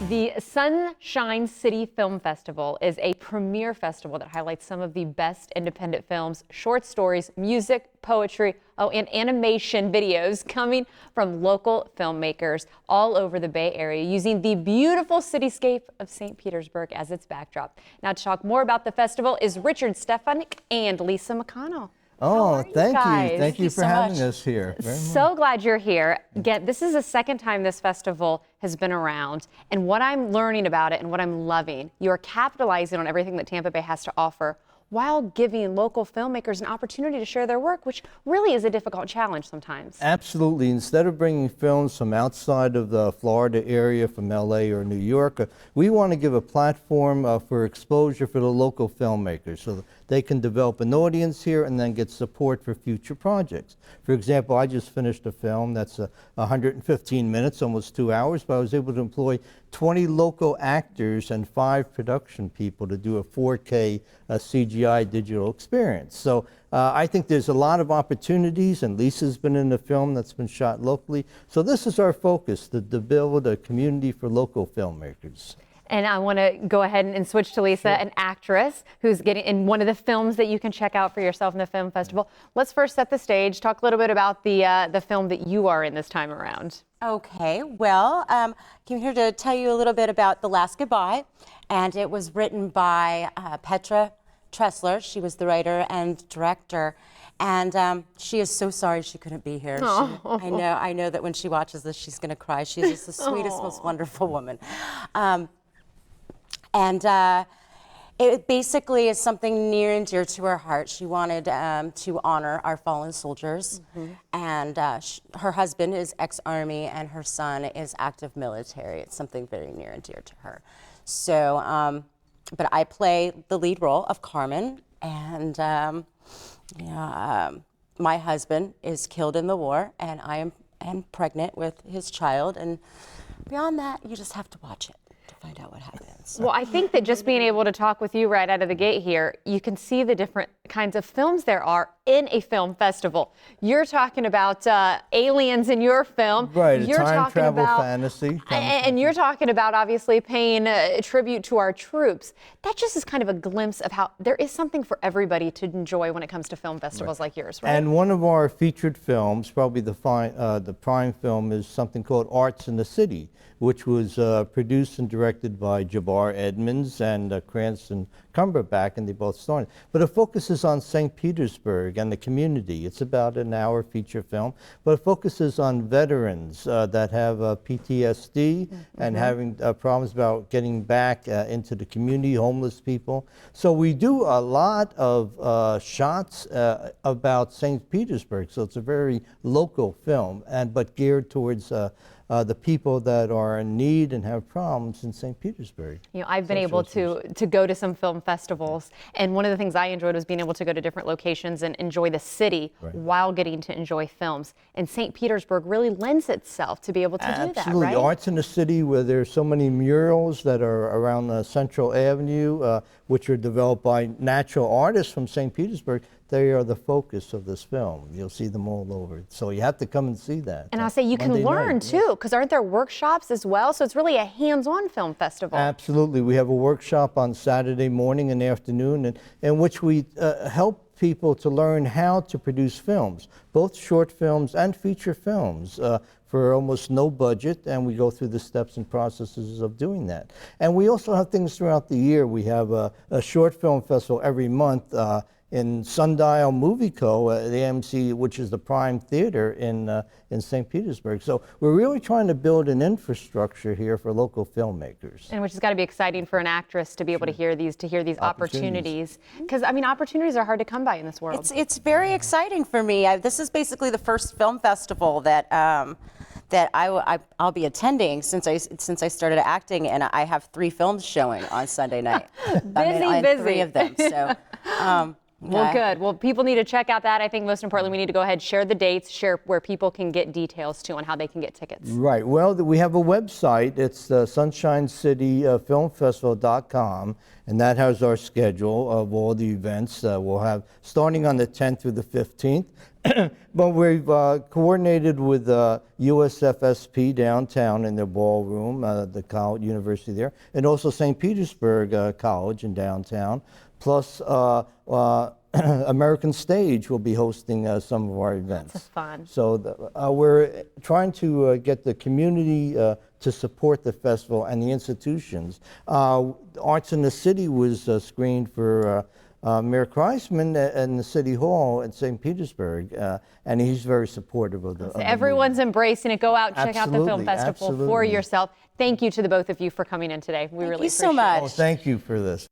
The Sunshine City Film Festival is a premier festival that highlights some of the best independent films, short stories, music, poetry, and animation videos coming from local filmmakers all over the Bay Area using the beautiful cityscape of St. Petersburg as its backdrop. Now to talk more about the festival is Richard Stefanik and Lisa McConnell. Oh, thank you. Thank you for so having much. us here. So glad you're here. Again, this is the second time this festival has been around, and what I'm learning about it and what I'm loving, you're capitalizing on everything that Tampa Bay has to offer while giving local filmmakers an opportunity to share their work, which really is a difficult challenge sometimes. Absolutely. Instead of bringing films from outside of the Florida area, from LA or New York, we want to give a platform for exposure for the local filmmakers so that they can develop an audience here and then get support for future projects. For example, I just finished a film that's 115 minutes, almost 2 hours, but I was able to employ 20 local actors and 5 production people to do a 4K CGI digital experience. So I think there's a lot of opportunities, and Lisa's been in a film that's been shot locally. So this is our focus, to build a community for local filmmakers. And I want to go ahead and switch to Lisa, an actress who's getting in one of the films that you can check out for yourself in the film festival. Let's first set the stage. Talk a little bit about the film that you are in this time around. Okay, well, came here to tell you a little bit about The Last Goodbye, and it was written by Petra Tressler. She was the writer and director, and she is so sorry she couldn't be here. I know that when she watches this, she's going to cry. She's just the sweetest, most wonderful woman. It basically is something near and dear to her heart. She wanted to honor our fallen soldiers, and her husband is ex-Army and her son is active military. It's something very near and dear to her. So, but I play the lead role of Carmen, and my husband is killed in the war, and I am pregnant with his child, and beyond that, you just have to watch it to find out what happens. Well, I think that just being able to talk with you right out of the gate here, you can see the different kinds of films there are in a film festival. You're talking about aliens in your film. Right, you're a time talking travel about, fantasy. And you're talking about obviously paying tribute to our troops. That just is kind of a glimpse of how there is something for everybody to enjoy when it comes to film festivals like yours, right? And one of our featured films, probably the prime film, is something called Arts in the City, which was produced and directed by Jabbar Edmonds and Cranston Cumberbatch, and they both starred. But it focuses on St. Petersburg and the community. It's about an hour feature film, but it focuses on veterans that have PTSD and having problems about getting back into the community, homeless people. So we do a lot of shots about St. Petersburg, so it's a very local film, but geared towards the people that are in need and have problems in St. Petersburg. You know, I've been able to go to some film festivals, and one of the things I enjoyed was being able to go to different locations and enjoy the city while getting to enjoy films. And St. Petersburg really lends itself to be able to do that, right? Absolutely. Arts in the City, where there's so many murals that are around Central Avenue, which are developed by natural artists from St. Petersburg. They are the focus of this film. You'll see them all over. So you have to come and see that. And I'll say you can learn too, because aren't there workshops as well? So it's really a hands-on film festival. Absolutely. We have a workshop on Saturday morning and afternoon in which we help people to learn how to produce films, both short films and feature films, for almost no budget, and we go through the steps and processes of doing that. And we also have things throughout the year. We have a short film festival every month in Sundial Movie Co., the AMC, which is the prime theater in St. Petersburg. So we're really trying to build an infrastructure here for local filmmakers. And which has got to be exciting for an actress to be able to hear these opportunities. Because I mean, opportunities are hard to come by in this world. It's very exciting for me. This is basically the first film festival that I'll be attending since I started acting, and I have 3 films showing on Sunday night. busy. 3 of them. So. Well, Okay. good. Well, people need to check out that. I think most importantly, we need to go ahead, share the dates, share where people can get details too on how they can get tickets. Right. Well, we have a website. It's sunshinecityfilmfestival.com, and that has our schedule of all the events we'll have starting on the 10th through the 15th. But we've coordinated with USFSP downtown in their ballroom, the college university there, and also St. Petersburg College in downtown. Plus, American Stage will be hosting some of our events. That's fun. So we're trying to get the community to support the festival and the institutions. Arts in the City was screened for Mayor Kreisman in the City Hall in St. Petersburg, and he's very supportive of the Everyone's embracing it. Go out and check out the film Absolutely, festival for absolutely. yourself. Thank you to the both of you for coming in today. We really you so appreciate it. much. Oh, thank you for this.